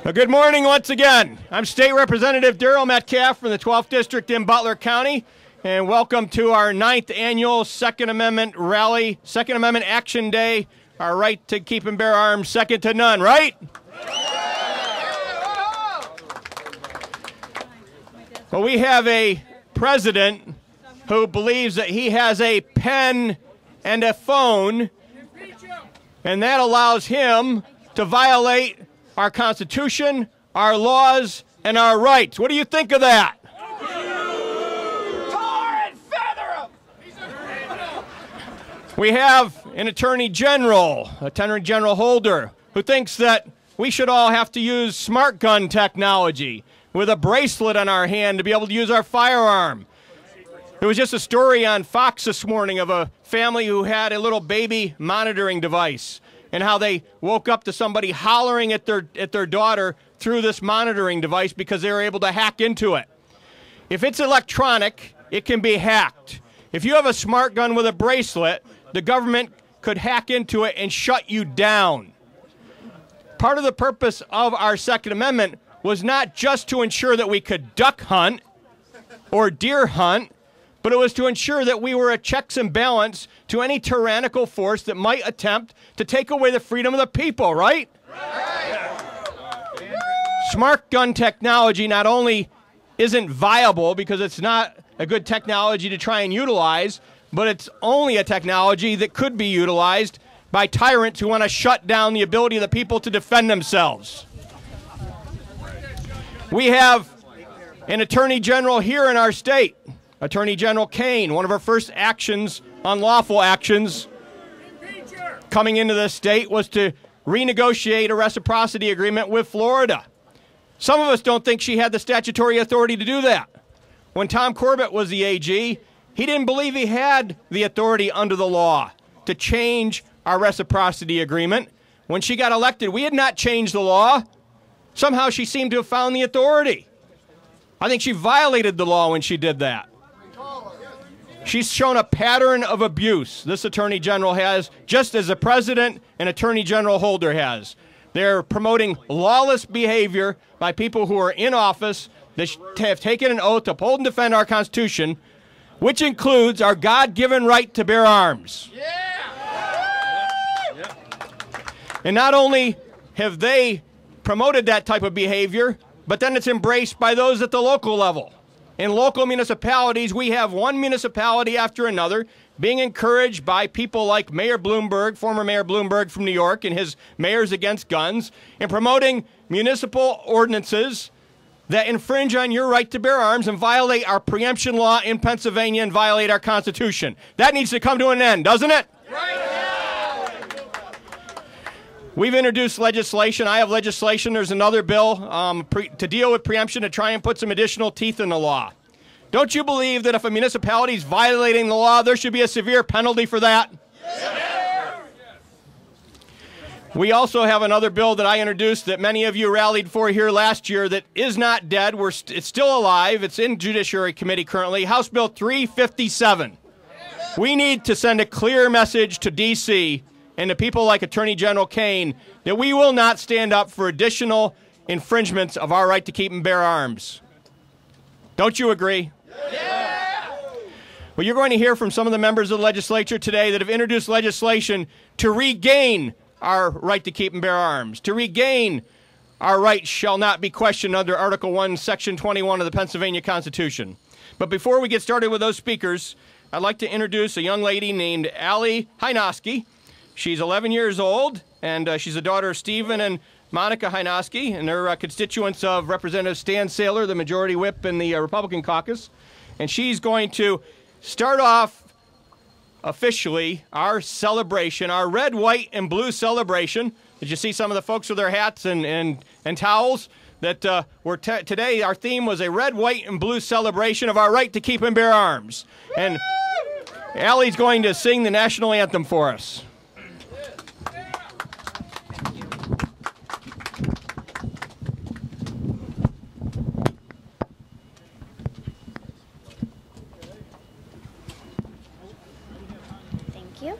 Well, good morning once again. I'm State Representative Darrell Metcalf from the 12th District in Butler County, and welcome to our 9th annual Second Amendment Rally, Second Amendment Action Day. Our right to keep and bear arms, second to none, right? Well, we have a president who believes that he has a pen and a phone, and that allows him to violate our Constitution, our laws, and our rights. What do you think of that? We have an Attorney General, Attorney General Holder, who thinks that we should all have to use smart gun technology with a bracelet on our hand to be able to use our firearm. There was just a story on Fox this morning of a family who had a little baby monitoring device, and how they woke up to somebody hollering at their daughter through this monitoring device because they were able to hack into it. If it's electronic, it can be hacked. If you have a smart gun with a bracelet, the government could hack into it and shut you down. Part of the purpose of our Second Amendment was not just to ensure that we could duck hunt or deer hunt, but it was to ensure that we were a checks and balance to any tyrannical force that might attempt to take away the freedom of the people, right? Smart gun technology not only isn't viable because it's not a good technology to try and utilize, but it's only a technology that could be utilized by tyrants who want to shut down the ability of the people to defend themselves. We have an Attorney General here in our state, Attorney General Kaine. One of her first actions, unlawful actions, coming into this state was to renegotiate a reciprocity agreement with Florida. Some of us don't think she had the statutory authority to do that. When Tom Corbett was the AG, he didn't believe he had the authority under the law to change our reciprocity agreement. When she got elected, we had not changed the law. Somehow she seemed to have found the authority. I think she violated the law when she did that. She's shown a pattern of abuse, this Attorney General has, just as the President and Attorney General Holder has. They're promoting lawless behavior by people who are in office that have taken an oath to uphold and defend our Constitution, which includes our God-given right to bear arms. And not only have they promoted that type of behavior, but then it's embraced by those at the local level. In local municipalities, we have one municipality after another being encouraged by people like Mayor Bloomberg, former Mayor Bloomberg from New York, and his Mayors Against Guns, and promoting municipal ordinances that infringe on your right to bear arms and violate our preemption law in Pennsylvania and violate our Constitution. That needs to come to an end, doesn't it? We've introduced legislation. I have legislation. There's another bill to deal with preemption to try and put some additional teeth in the law. Don't you believe that if a municipality is violating the law, there should be a severe penalty for that? Yes. We also have another bill that I introduced that many of you rallied for here last year that is not dead. It's still alive. It's in Judiciary Committee currently. House Bill 357. We need to send a clear message to D.C. and to people like Attorney General Kaine that we will not stand up for additional infringements of our right to keep and bear arms. Don't you agree? Yeah. Well, you're going to hear from some of the members of the legislature today that have introduced legislation to regain our right to keep and bear arms, to regain our rights shall not be questioned under Article 1, Section 21 of the Pennsylvania Constitution. But before we get started with those speakers, I'd like to introduce a young lady named Allie Hynoski. She's 11 years old, and she's the daughter of Stephen and Monica Hynoski, and they're constituents of Representative Stan Saylor, the majority whip in the Republican caucus. And she's going to start off officially our celebration, our red, white, and blue celebration. Did you see some of the folks with their hats and towels? That today our theme was a red, white, and blue celebration of our right to keep and bear arms. And Allie's going to sing the national anthem for us. you.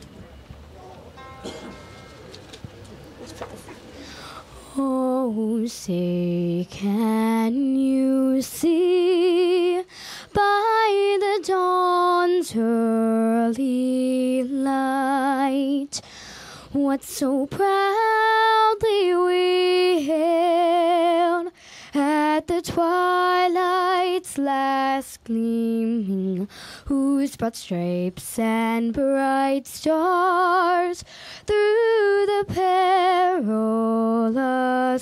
Oh, Oh, say, can you see by the dawn's early light what so proudly we hailed at the twilight's last gleaming, whose broad stripes and bright stars through the perilous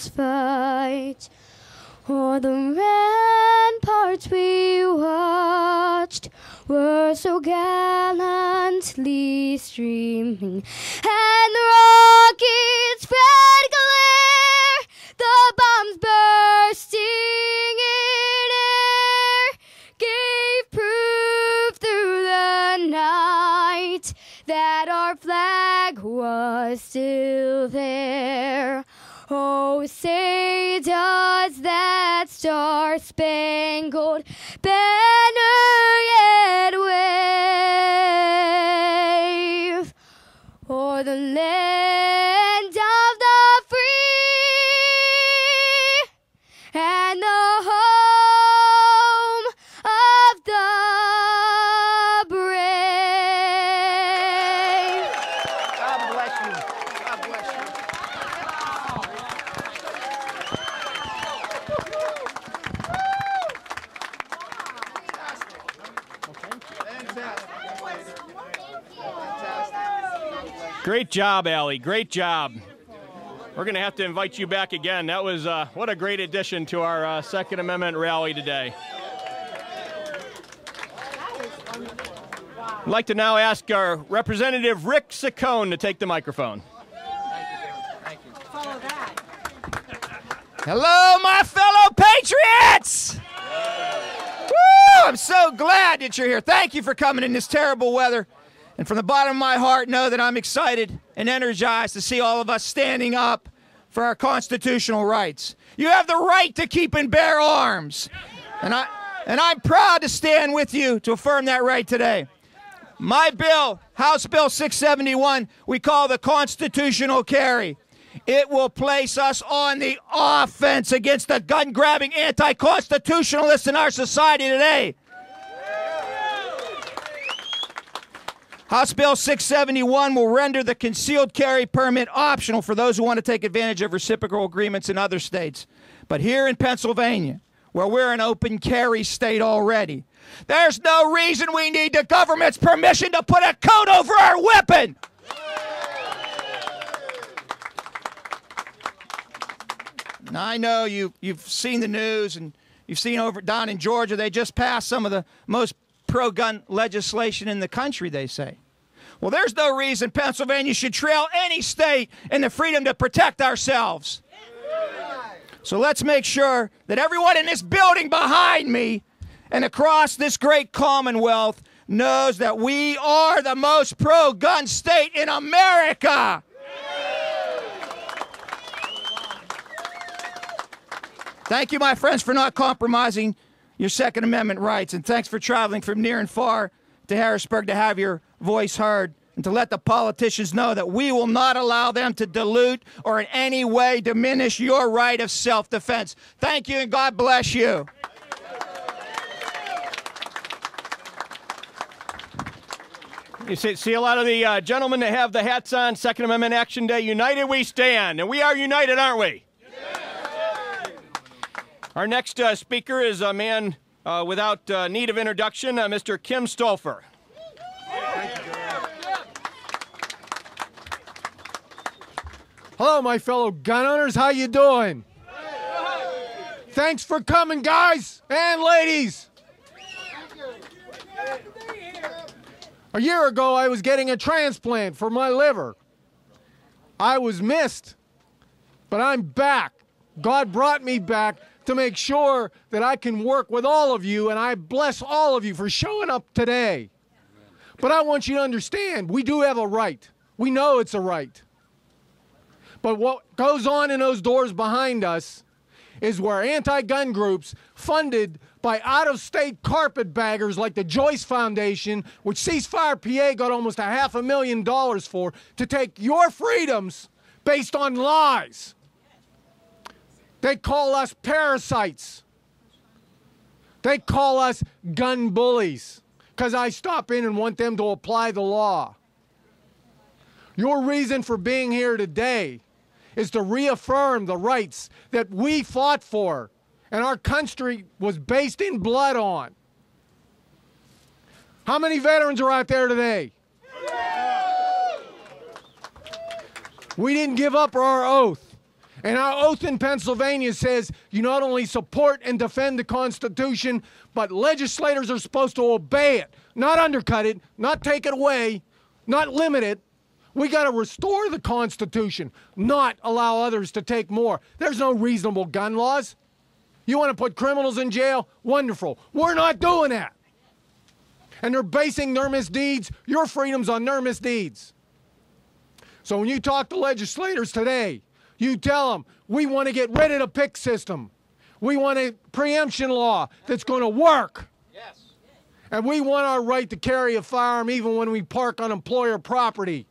fight o'er the ramparts we watched were so gallantly streaming, and the rockets spread glare, the bombs bursting in air gave proof through the night that our flag was still there. Oh, say does that star-spangled banner yet wave o'er the land of the free and the home of the brave? God bless you. God bless you. Great job, Allie. Great job. We're going to have to invite you back again. That was what a great addition to our Second Amendment rally today. I'd like to now ask our Representative Rick Saccone to take the microphone. Thank you. Follow that. Hello, my fellow patriots! Woo! I'm so glad that you're here. Thank you for coming in this terrible weather. And from the bottom of my heart, know that I'm excited and energized to see all of us standing up for our constitutional rights. You have the right to keep and bear arms. And I'm proud to stand with you to affirm that right today. My bill, House Bill 671, we call the constitutional carry. It will place us on the offense against the gun-grabbing anti-constitutionalists in our society today. House Bill 671 will render the concealed carry permit optional for those who want to take advantage of reciprocal agreements in other states. But here in Pennsylvania, where we're an open carry state already, there's no reason we need the government's permission to put a coat over our weapon. Now, I know you've seen the news and you've seen over down in Georgia, they just passed some of the most pro-gun legislation in the country, they say. Well, there's no reason Pennsylvania should trail any state in the freedom to protect ourselves. So let's make sure that everyone in this building behind me and across this great Commonwealth knows that we are the most pro-gun state in America. Thank you, my friends, for not compromising your Second Amendment rights, and thanks for traveling from near and far to Harrisburg to have your voice heard and to let the politicians know that we will not allow them to dilute or in any way diminish your right of self-defense. Thank you, and God bless you. You see a lot of the gentlemen that have the hats on, Second Amendment Action Day, united we stand, and we are united, aren't we? Our next speaker is a man without need of introduction, Mr. Kim Stolfer. Hello, my fellow gun owners. How you doing? Thanks for coming, guys and ladies. A year ago, I was getting a transplant for my liver. I was missed, but I'm back. God brought me back to make sure that I can work with all of you, and I bless all of you for showing up today. But I want you to understand, we do have a right. We know it's a right. But what goes on in those doors behind us is where anti-gun groups funded by out-of-state carpetbaggers like the Joyce Foundation, which Ceasefire PA got almost $500,000 for, to take your freedoms based on lies. They call us parasites. They call us gun bullies because I stop in and want them to apply the law. Your reason for being here today is to reaffirm the rights that we fought for and our country was based in blood on. How many veterans are out there today? We didn't give up our oath. And our oath in Pennsylvania says you not only support and defend the Constitution, but legislators are supposed to obey it, not undercut it, not take it away, not limit it. We got to restore the Constitution, not allow others to take more. There's no reasonable gun laws. You want to put criminals in jail? Wonderful. We're not doing that. And they're basing their misdeeds, your freedoms, on their misdeeds. So when you talk to legislators today, you tell them, we want to get rid of the PIC system. We want a preemption law that's going to work. Yes. And we want our right to carry a firearm even when we park on employer property.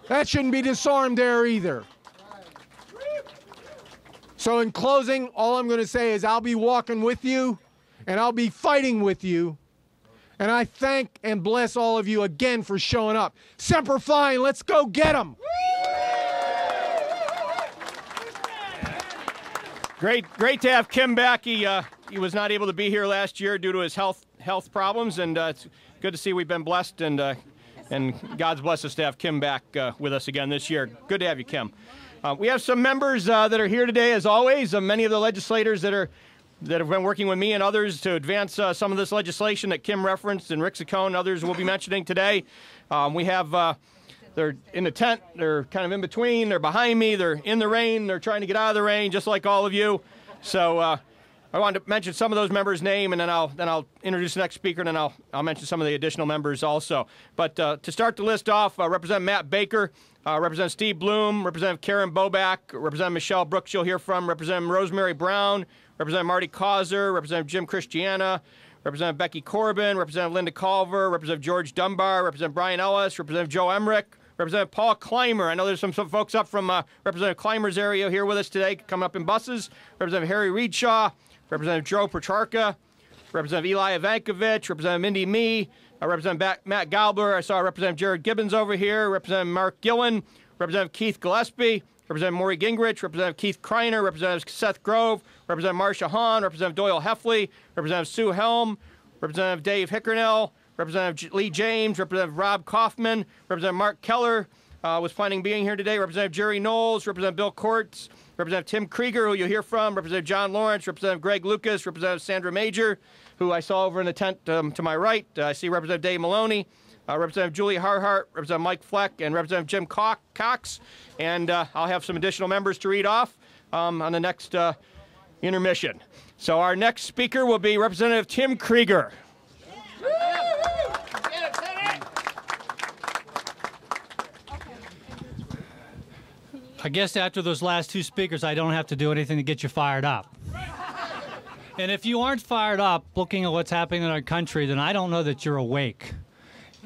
That shouldn't be disarmed there either. So in closing, all I'm going to say is I'll be walking with you and I'll be fighting with you. And I thank and bless all of you again for showing up. Semper Fi, let's go get them. Great to have Kim back. He was not able to be here last year due to his health problems, and it's good to see we've been blessed, and God's blessed us to have Kim back with us again this year. Good to have you, Kim. We have some members that are here today, as always. Many of the legislators that have been working with me and others to advance some of this legislation that Kim referenced, and Rick Saccone and others will be mentioning today. We have. They're in the tent, they're kind of in between, they're behind me, they're in the rain, they're trying to get out of the rain, just like all of you. So I wanted to mention some of those members' names, and then I'll introduce the next speaker, and then I'll mention some of the additional members also. But to start the list off, Representative Matt Baker, Representative Steve Bloom, Representative Karen Boback, Representative Michelle Brooks you'll hear from, Representative Rosemary Brown, Representative Marty Causer, Representative Jim Christiana, Representative Becky Corbin, Representative Linda Culver, Representative George Dunbar, Representative Brian Ellis, Representative Joe Emmerich, Representative Paul Clymer. I know there's some folks up from Representative Clymer's area here with us today, coming up in buses. Representative Harry Reedshaw, Representative Joe Procharka, Representative Eli Ivankovich, Representative Mindy Mee, Representative Matt Galber. I saw Representative Jared Gibbons over here, Representative Mark Gillen, Representative Keith Gillespie, Representative Maury Gingrich, Representative Keith Kreiner, Representative Seth Grove, Representative Marcia Hahn, Representative Doyle Heffley, Representative Sue Helm, Representative Dave Hickernell, Representative Lee James, Representative Rob Kaufman, Representative Mark Keller was planning being here today, Representative Jerry Knowles, Representative Bill Kortz, Representative Tim Krieger, who you'll hear from, Representative John Lawrence, Representative Greg Lucas, Representative Sandra Major, who I saw over in the tent to my right. I see Representative Dave Maloney, Representative Julie Harhart, Representative Mike Fleck, and Representative Jim Cox. And I'll have some additional members to read off on the next intermission. So our next speaker will be Representative Tim Krieger. I guess after those last two speakers, I don't have to do anything to get you fired up. And if you aren't fired up looking at what's happening in our country, then I don't know that you're awake.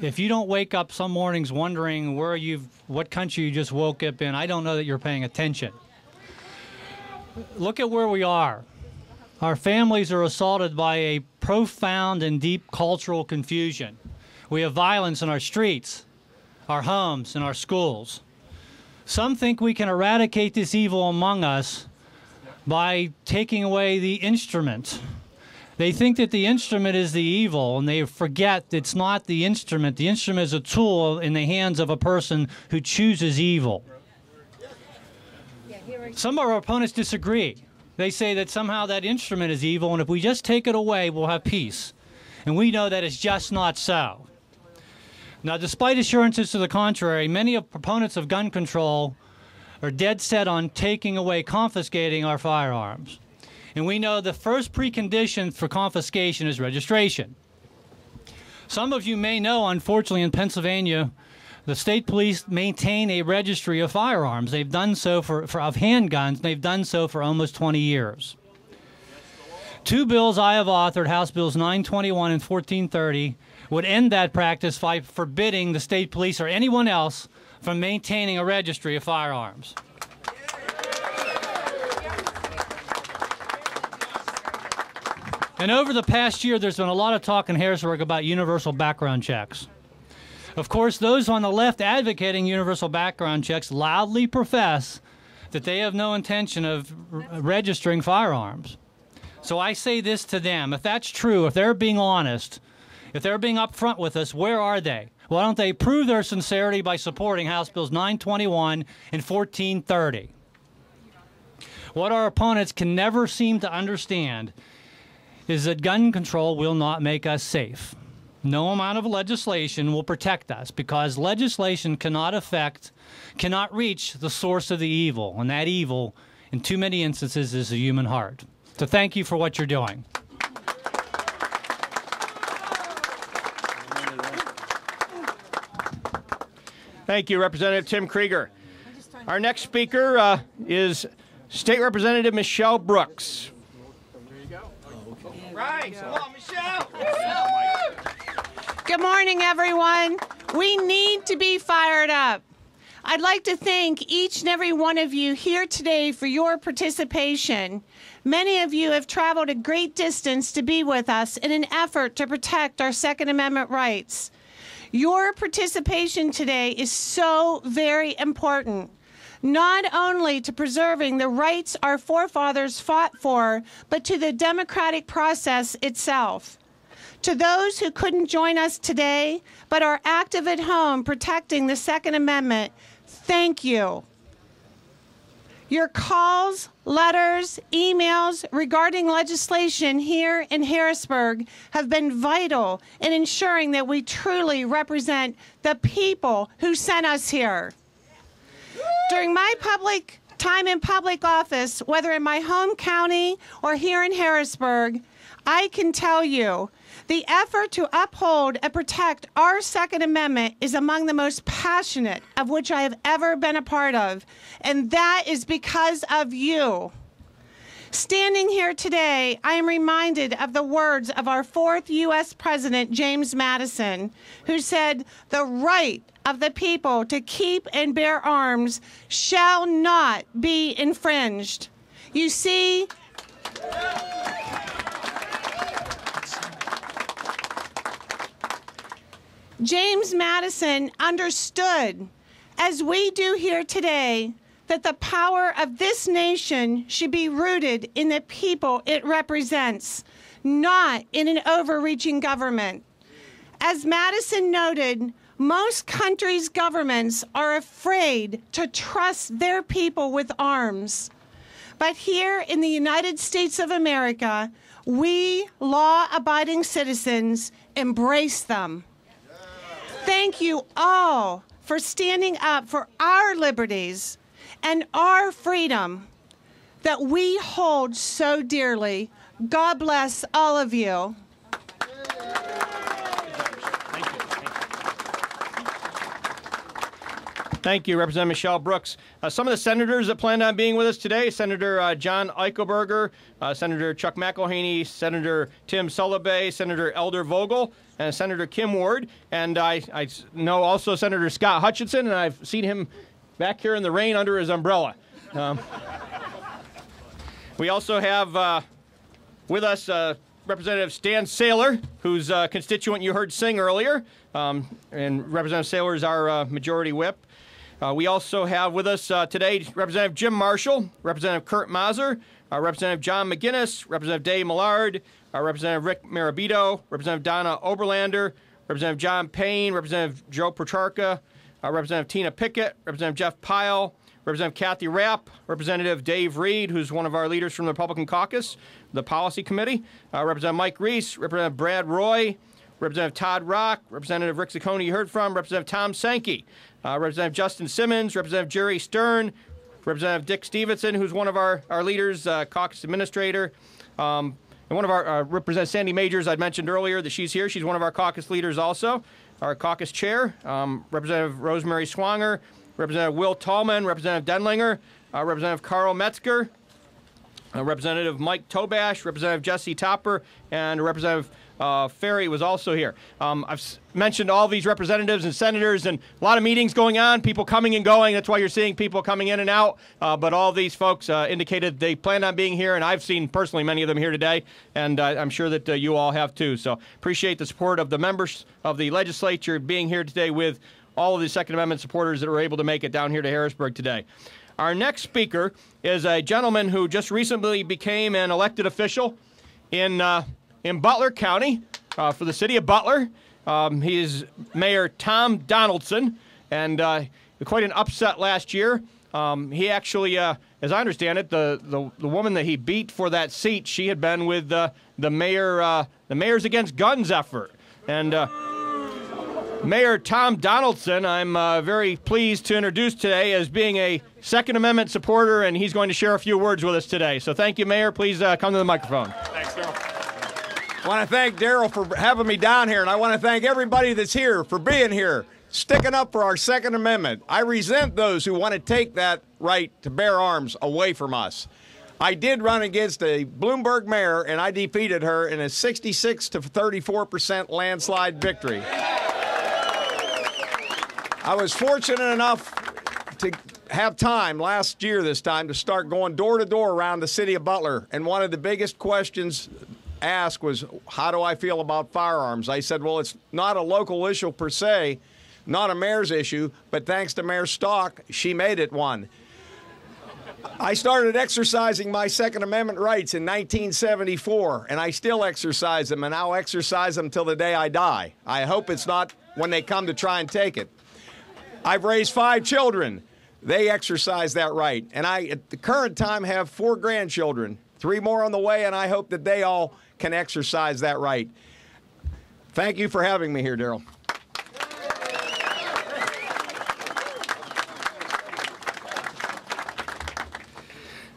If you don't wake up some mornings wondering what country you just woke up in, I don't know that you're paying attention. Look at where we are. Our families are assaulted by a profound and deep cultural confusion. We have violence in our streets, our homes, and our schools. Some think we can eradicate this evil among us by taking away the instrument. They think that the instrument is the evil, and they forget it's not the instrument. The instrument is a tool in the hands of a person who chooses evil. Some of our opponents disagree. They say that somehow that instrument is evil, and if we just take it away, we'll have peace. And we know that it's just not so. Now, despite assurances to the contrary, many proponents of gun control are dead set on taking away, confiscating our firearms. And we know the first precondition for confiscation is registration. Some of you may know, unfortunately, in Pennsylvania, the state police maintain a registry of firearms. They've done so of handguns. They've done so for almost 20 years. Two bills I have authored, House Bills 921 and 1430, would end that practice by forbidding the state police or anyone else from maintaining a registry of firearms. And over the past year, there's been a lot of talk in Harrisburg about universal background checks. Of course, those on the left advocating universal background checks loudly profess that they have no intention of registering firearms. So I say this to them. If that's true, if they're being honest, if they're being upfront with us, where are they? Why don't they prove their sincerity by supporting House Bills 921 and 1430? What our opponents can never seem to understand is that gun control will not make us safe. No amount of legislation will protect us because legislation cannot reach the source of the evil, and that evil, in too many instances, is the human heart. So thank you for what you're doing. Thank you, Representative Tim Krieger. Our next speaker is State Representative Michelle Brooks. Right. Come on, Michelle. Good morning, everyone. We need to be fired up. I'd like to thank each and every one of you here today for your participation. Many of you have traveled a great distance to be with us in an effort to protect our Second Amendment rights. Your participation today is so very important, not only to preserving the rights our forefathers fought for, but to the democratic process itself. To those who couldn't join us today, but are active at home protecting the Second Amendment, thank you. Your calls, letters, emails regarding legislation here in Harrisburg have been vital in ensuring that we truly represent the people who sent us here. During my time in public office, whether in my home county or here in Harrisburg, I can tell you the effort to uphold and protect our Second Amendment is among the most passionate of which I have ever been a part of, and that is because of you. Standing here today, I am reminded of the words of our fourth U.S. President, James Madison, who said, "The right of the people to keep and bear arms shall not be infringed." You see, James Madison understood, as we do here today, that the power of this nation should be rooted in the people it represents, not in an overreaching government. As Madison noted, most countries' governments are afraid to trust their people with arms. But here in the United States of America, we law-abiding citizens embrace them. Thank you all for standing up for our liberties and our freedom that we hold so dearly. God bless all of you. Thank you, Representative Michelle Brooks. Some of the senators that planned on being with us today, Senator John Eichelberger, Senator Chuck McElhaney, Senator Tim Sullivan, Senator Elder Vogel, and Senator Kim Ward. And I know also Senator Scott Hutchinson, and I've seen him back here in the rain under his umbrella. We also have with us Representative Stan Saylor, whose constituent you heard sing earlier. And Representative Saylor is our majority whip. We also have with us today Representative Jim Marshall, Representative Kurt Mazur, Representative John McGinnis, Representative Dave Millard, Representative Rick Marabito, Representative Donna Oberlander, Representative John Payne, Representative Joe Procharka, Representative Tina Pickett, Representative Jeff Pyle, Representative Kathy Rapp, Representative Dave Reed, who's one of our leaders from the Republican Caucus, the Policy Committee, Representative Mike Reese, Representative Brad Roy, Representative Todd Rock, Representative Rick Ciccone you heard from, Representative Tom Sankey, Representative Justin Simmons, Representative Jerry Stern, Representative Dick Stevenson, who's one of our leaders, caucus administrator, and one of our Representative Sandy Majors, I'd mentioned earlier that she's here. She's one of our caucus leaders also, our caucus chair, Representative Rosemary Swanger, Representative Will Tallman, Representative Denlinger, Representative Carl Metzger, Representative Mike Tobash, Representative Jesse Topper, and Representative Ferry was also here. I've mentioned all these representatives and senators, and a lot of meetings going on, people coming and going. That's why you're seeing people coming in and out. But all these folks indicated they planned on being here, and I've seen personally many of them here today, and I'm sure that you all have too. So appreciate the support of the members of the legislature being here today with all of the Second Amendment supporters that were able to make it down here to Harrisburg today. Our next speaker is a gentleman who just recently became an elected official in Butler County for the city of Butler. He is Mayor Tom Donaldson, and quite an upset last year. He actually, as I understand it, the woman that he beat for that seat, she had been with the Mayors Against Guns effort, and Mayor Tom Donaldson, I'm very pleased to introduce today as being a Second Amendment supporter, and he's going to share a few words with us today. So thank you, Mayor. Please come to the microphone. Thanks, Daryl. I want to thank Daryl for having me down here, and I want to thank everybody that's here for being here, sticking up for our Second Amendment. I resent those who want to take that right to bear arms away from us. I did run against a Bloomberg mayor, and I defeated her in a 66 to 34% landslide victory. I was fortunate enough to have time last year this time to start going door to door around the city of Butler. And one of the biggest questions asked was, how do I feel about firearms? I said, well, it's not a local issue per se, not a mayor's issue, but thanks to Mayor Stock, she made it one. I started exercising my Second Amendment rights in 1974, and I still exercise them, and I'll exercise them till the day I die. I hope it's not when they come to try and take it. I've raised 5 children. They exercise that right. And I, at the current time, have 4 grandchildren, 3 more on the way, and I hope that they all can exercise that right. Thank you for having me here, Daryl.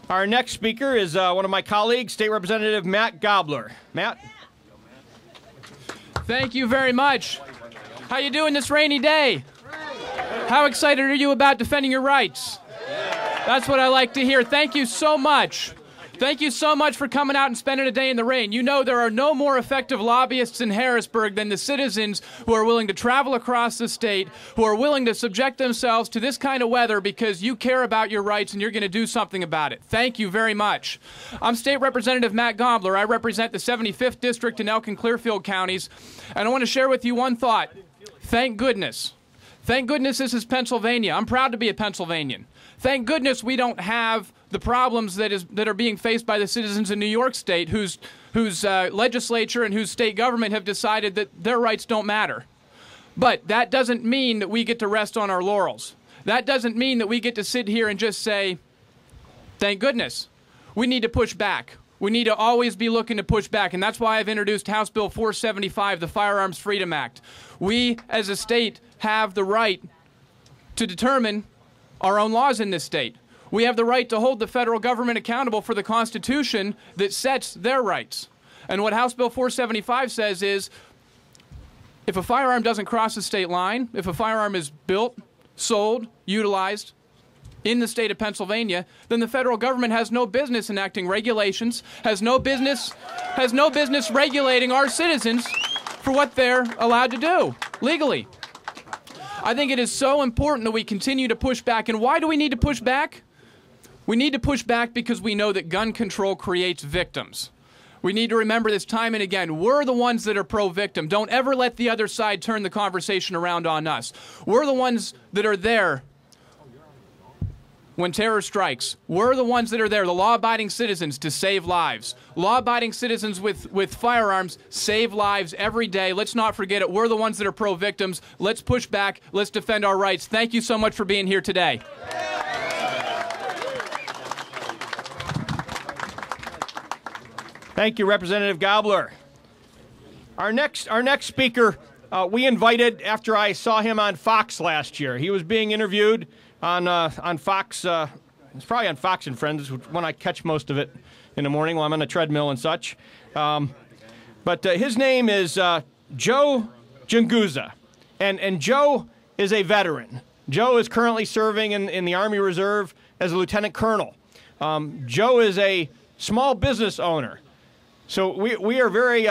Our next speaker is one of my colleagues, State Representative Matt Gobler. Matt? Thank you very much. How you doing this rainy day? How excited are you about defending your rights? That's what I like to hear. Thank you so much. Thank you so much for coming out and spending a day in the rain. You know there are no more effective lobbyists in Harrisburg than the citizens who are willing to travel across the state, who are willing to subject themselves to this kind of weather because you care about your rights and you're going to do something about it. Thank you very much. I'm State Representative Matt Gobler. I represent the 75th District in Elk and Clearfield counties, and I want to share with you one thought. Thank goodness. Thank goodness this is Pennsylvania. I'm proud to be a Pennsylvanian. Thank goodness we don't have the problems that are being faced by the citizens in New York State whose legislature and whose state government have decided that their rights don't matter. But that doesn't mean that we get to rest on our laurels. That doesn't mean that we get to sit here and just say, thank goodness. We need to push back. We need to always be looking to push back, and that's why I've introduced House Bill 475, the Firearms Freedom Act. We, as a state, have the right to determine our own laws in this state. We have the right to hold the federal government accountable for the Constitution that sets their rights. And what House Bill 475 says is, if a firearm doesn't cross the state line, if a firearm is built, sold, utilized in the state of Pennsylvania, then the federal government has no business enacting regulations, has no business regulating our citizens for what they're allowed to do legally. I think it is so important that we continue to push back. And why do we need to push back? We need to push back because we know that gun control creates victims. We need to remember this time and again. We're the ones that are pro-victim. Don't ever let the other side turn the conversation around on us. We're the ones that are there when terror strikes. We're the ones that are there, the law-abiding citizens, to save lives. Law-abiding citizens with firearms save lives every day. Let's not forget it. We're the ones that are pro-victims. Let's push back. Let's defend our rights. Thank you so much for being here today. Thank you, Representative Gobler. Our next speaker, we invited after I saw him on Fox last year. He was being interviewed on Fox. It's probably on Fox and Friends when I catch most of it in the morning while I'm on the treadmill and such. But his name is Joe Junguza, and Joe is a veteran. Joe is currently serving in the Army Reserve as a lieutenant colonel. Joe is a small business owner. So we are very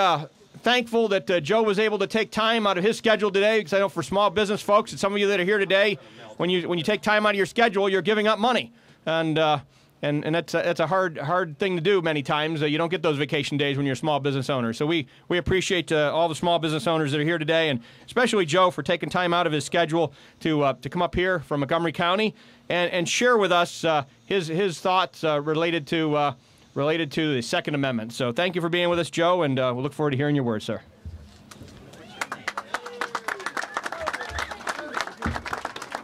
thankful that Joe was able to take time out of his schedule today, because I know for small business folks and some of you that are here today, when you take time out of your schedule, you're giving up money. And that's a hard thing to do many times. You don't get those vacation days when you're a small business owner. So we appreciate all the small business owners that are here today, and especially Joe for taking time out of his schedule to come up here from Montgomery County and share with us his thoughts related to the Second Amendment. So thank you for being with us, Joe, and we'll look forward to hearing your words, sir.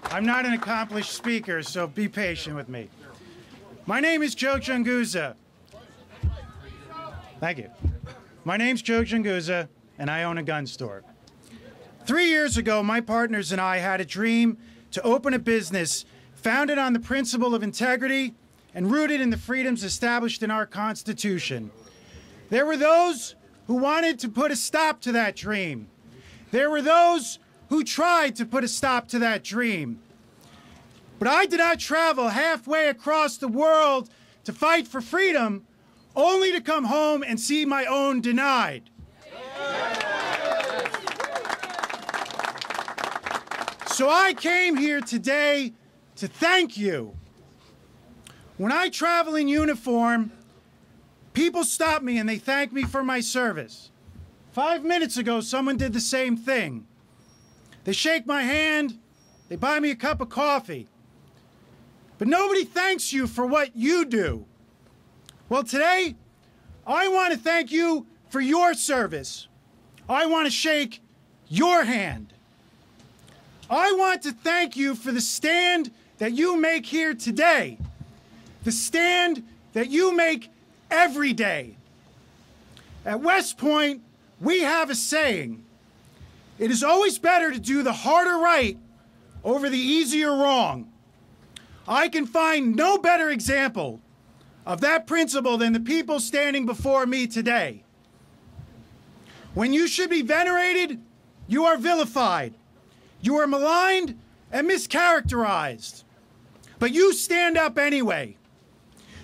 I'm not an accomplished speaker, so be patient with me. My name is Joe Junguza. Thank you. My name's Joe Junguza, and I own a gun store. 3 years ago, my partners and I had a dream to open a business founded on the principle of integrity and rooted in the freedoms established in our Constitution. There were those who wanted to put a stop to that dream. There were those who tried to put a stop to that dream. But I did not travel halfway across the world to fight for freedom, only to come home and see my own denied. So I came here today to thank you. When I travel in uniform, people stop me and they thank me for my service. 5 minutes ago, someone did the same thing. They shake my hand, they buy me a cup of coffee. But nobody thanks you for what you do. Well, today, I want to thank you for your service. I want to shake your hand. I want to thank you for the stand that you make here today, the stand that you make every day. At West Point, we have a saying: it is always better to do the harder right over the easier wrong. I can find no better example of that principle than the people standing before me today. When you should be venerated, you are vilified. You are maligned and mischaracterized. But you stand up anyway.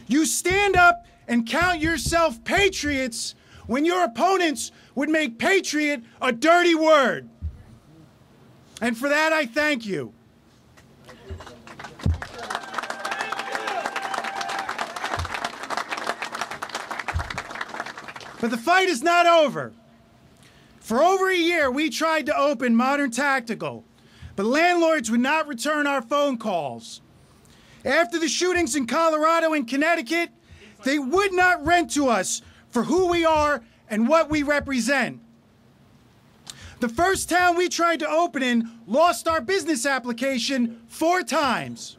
You stand up and count yourself patriots when your opponents would make patriot a dirty word. And for that, I thank you. But the fight is not over. For over a year, we tried to open Modern Tactical, but landlords would not return our phone calls. After the shootings in Colorado and Connecticut, they would not rent to us for who we are and what we represent. The first town we tried to open in lost our business application 4 times.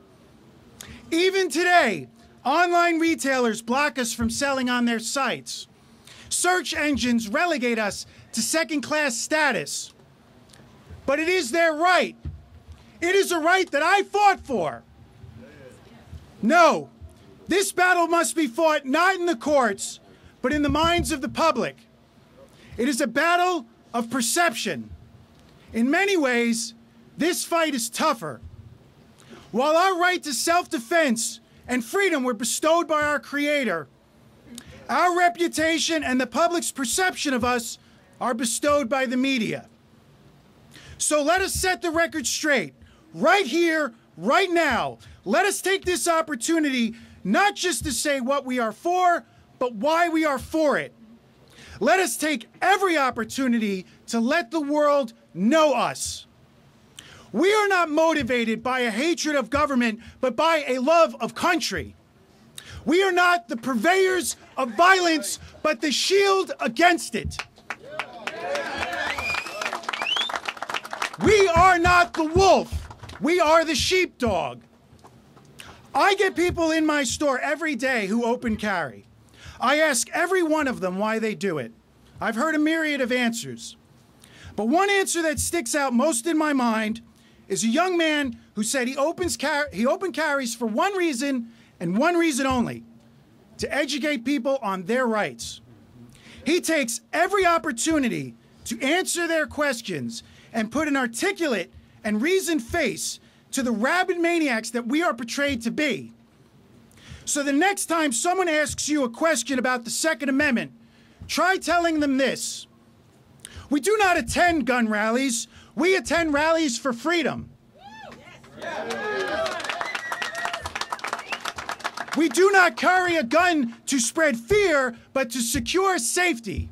Even today, online retailers block us from selling on their sites. Search engines relegate us to second-class status. But it is their right. It is a right that I fought for. No, this battle must be fought not in the courts, but in the minds of the public. It is a battle of perception. In many ways, this fight is tougher. While our right to self-defense and freedom were bestowed by our Creator, our reputation and the public's perception of us are bestowed by the media. So let us set the record straight, right here, right now. Let us take this opportunity not just to say what we are for, but why we are for it. Let us take every opportunity to let the world know us. We are not motivated by a hatred of government, but by a love of country. We are not the purveyors of violence, but the shield against it. We are not the wolf. We are the sheepdog. I get people in my store every day who open carry. I ask every one of them why they do it. I've heard a myriad of answers. But one answer that sticks out most in my mind is a young man who said he opened carries for one reason and one reason only: to educate people on their rights. He takes every opportunity to answer their questions and put an articulate and reasoned face to the rabid maniacs that we are portrayed to be. So the next time someone asks you a question about the Second Amendment, try telling them this. We do not attend gun rallies. We attend rallies for freedom. We do not carry a gun to spread fear, but to secure safety.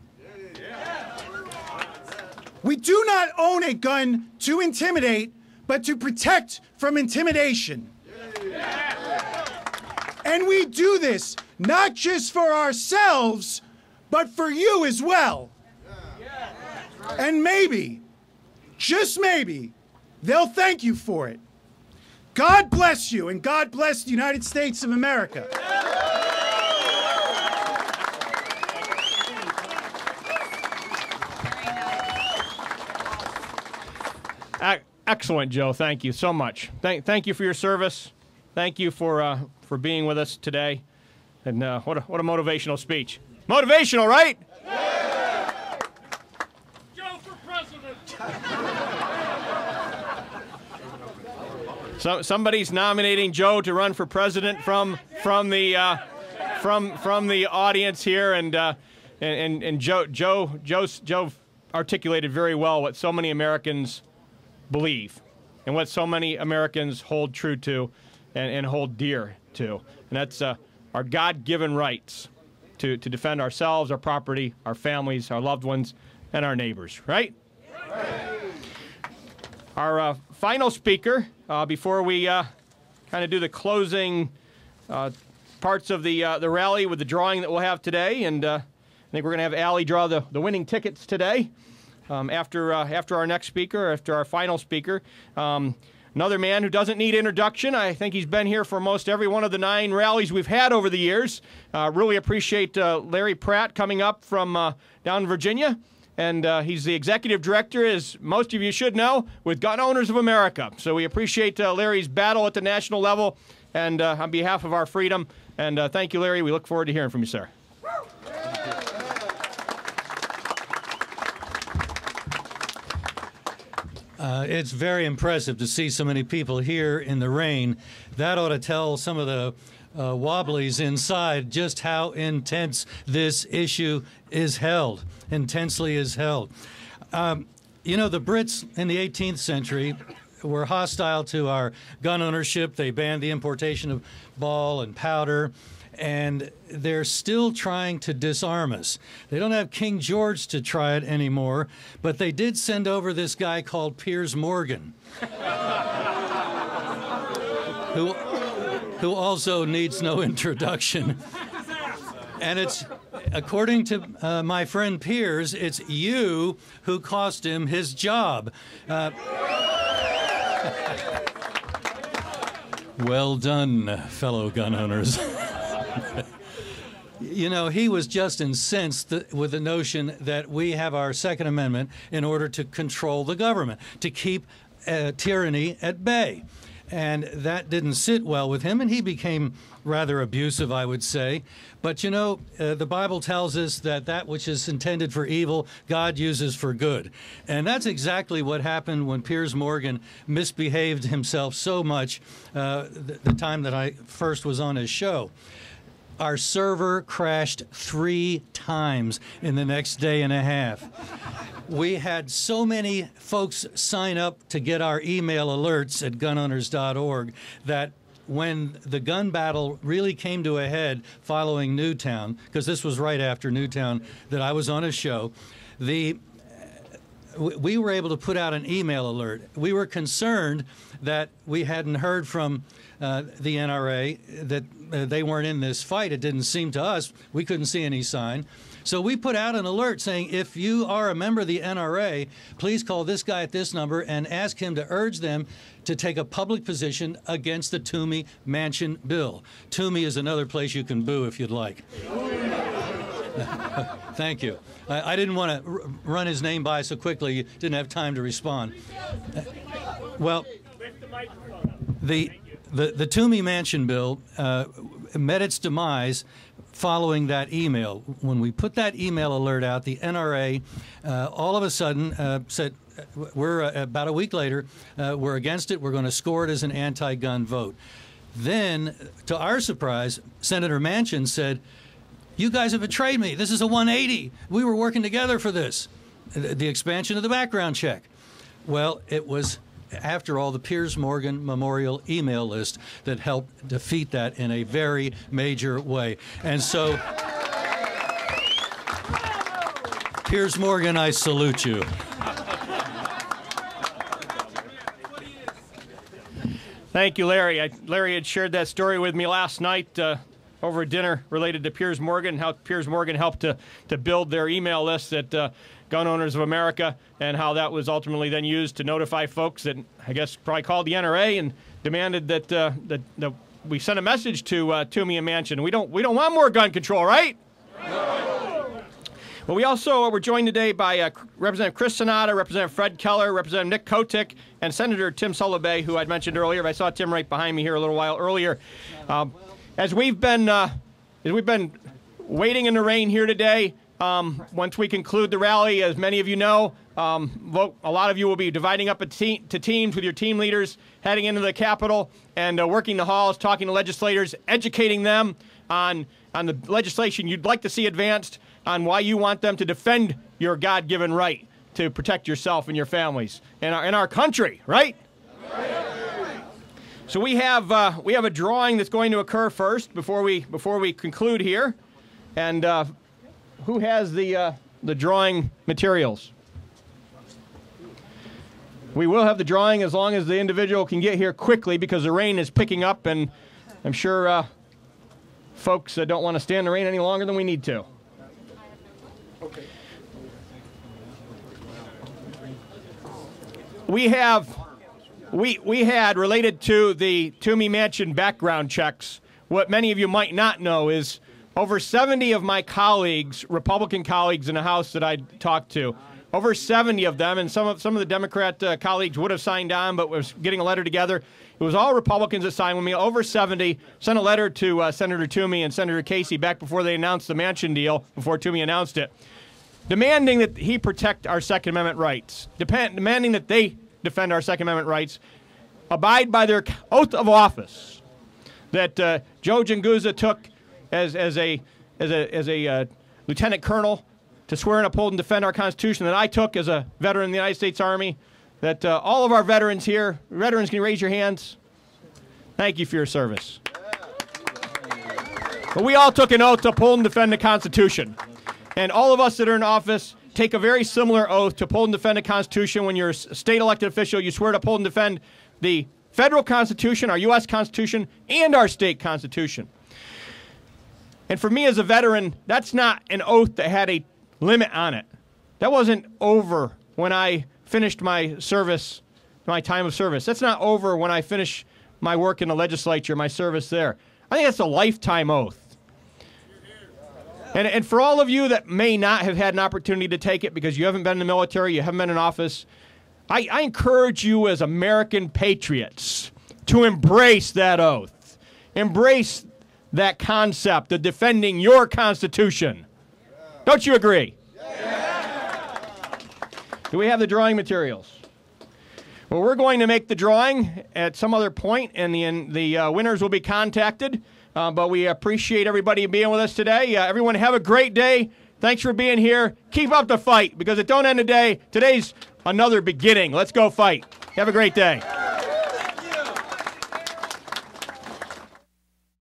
We do not own a gun to intimidate, but to protect from intimidation. And we do this not just for ourselves, but for you as well. And maybe, just maybe, they'll thank you for it. God bless you, and God bless the United States of America. Excellent, Joe. Thank you so much. Thank you for your service. Thank you for being with us today. And what a motivational speech. Motivational, right? Yeah! Joe for president. So somebody's nominating Joe to run for president from the audience here, and Joe articulated very well what so many Americans believe and what so many Americans hold true to and hold dear to, and that's our God-given rights to defend ourselves, our property, our families, our loved ones, and our neighbors, right? Our final speaker, before we kind of do the closing parts of the rally with the drawing that we'll have today, and I think we're going to have Allie draw the winning tickets today. After our next speaker, after our final speaker. Another man who doesn't need introduction. I think he's been here for most every one of the 9 rallies we've had over the years. Really appreciate Larry Pratt coming up from down in Virginia. And he's the executive director, as most of you should know, with Gun Owners of America. So we appreciate Larry's battle at the national level and on behalf of our freedom. And thank you, Larry. We look forward to hearing from you, sir. It's very impressive to see so many people here in the rain. That ought to tell some of the wobblies inside just how intense this issue is held, intensely is held. You know, the Brits in the 18th century were hostile to our gun ownership. They banned the importation of ball and powder. And they're still trying to disarm us. They don't have King George to try it anymore, but they did send over this guy called Piers Morgan, who also needs no introduction. And it's, according to my friend Piers, it's you who cost him his job. Well done, fellow gun owners. You know, he was just incensed with the notion that we have our Second Amendment in order to control the government, to keep tyranny at bay. And that didn't sit well with him, and he became rather abusive, I would say. But, you know, the Bible tells us that that which is intended for evil, God uses for good. And that's exactly what happened when Piers Morgan misbehaved himself so much the time that I first was on his show. Our server crashed 3 times in the next day and a half. We had so many folks sign up to get our email alerts at gunowners.org that when the gun battle really came to a head following Newtown, because this was right after Newtown that I was on a show, we were able to put out an email alert. We were concerned that we hadn't heard from the NRA, that they weren't in this fight. It didn't seem to us. We couldn't see any sign. So we put out an alert saying, if you are a member of the NRA, please call this guy at this number and ask him to urge them to take a public position against the Toomey Manchin bill. Toomey is another place you can boo if you'd like. Thank you. I didn't want to run his name by so quickly. You didn't have time to respond. Well, the Toomey Manchin bill met its demise following that email. When we put that email alert out, the NRA all of a sudden said, we're about a week later, we're against it. We're going to score it as an anti-gun vote. Then, to our surprise, Senator Manchin said, "You guys have betrayed me. This is a 180. We were working together for this." The expansion of the background check. Well, it was, after all, the Piers Morgan Memorial email list that helped defeat that in a very major way. And so, Piers Morgan, I salute you. Thank you, Larry. Larry had shared that story with me last night over a dinner related to Piers Morgan, how Piers Morgan helped to build their email list at Gun Owners of America, and how that was ultimately then used to notify folks that, I guess, probably called the NRA and demanded that we send a message to Toomey and Manchin. We don't want more gun control, right? Well, we also were joined today by Representative Chris Sonata, Representative Fred Keller, Representative Nick Kotick, and Senator Tim Sullivan, who I'd mentioned earlier. But I saw Tim right behind me here a little while earlier. As we've been waiting in the rain here today, once we conclude the rally, as many of you know, a lot of you will be dividing up to teams with your team leaders, heading into the Capitol and working the halls, talking to legislators, educating them on the legislation you'd like to see advanced, on why you want them to defend your God-given right to protect yourself and your families and our country, right? So we have a drawing that's going to occur first before we conclude here, and who has the drawing materials? We will have the drawing as long as the individual can get here quickly, because the rain is picking up, and I'm sure folks don't want to stand in the rain any longer than we need to. Okay. We had, related to the Toomey Manchin background checks, what many of you might not know is over 70 of my colleagues, Republican colleagues in the House that I talked to, over 70 of them, and some of the Democrat colleagues would have signed on, but was getting a letter together. It was all Republicans that signed with me. Over 70 sent a letter to Senator Toomey and Senator Casey back before they announced the Manchin deal, before Toomey announced it, demanding that he protect our Second Amendment rights, demanding that they defend our Second Amendment rights, abide by their oath of office that Joe Janguza took as a lieutenant colonel to swear and uphold and defend our Constitution, that I took as a veteran in the United States Army, that all of our veterans here, veterans, can you raise your hands? Thank you for your service. But we all took an oath to uphold and defend the Constitution. And all of us that are in office take a very similar oath to uphold and defend the Constitution. When you're a state elected official, you swear to uphold and defend the federal Constitution, our U.S. Constitution, and our state Constitution. And for me as a veteran, that's not an oath that had a limit on it. That wasn't over when I finished my service, my time of service. That's not over when I finish my work in the legislature, my service there. I think that's a lifetime oath. And for all of you that may not have had an opportunity to take it because you haven't been in the military, you haven't been in office, I encourage you as American patriots to embrace that oath. Embrace that concept of defending your Constitution. Don't you agree? Do we have the drawing materials? Well, we're going to make the drawing at some other point, and the winners will be contacted. But we appreciate everybody being with us today. Everyone have a great day. Thanks for being here. Keep up the fight, because it don't end today. Today's another beginning. Let's go fight. Have a great day.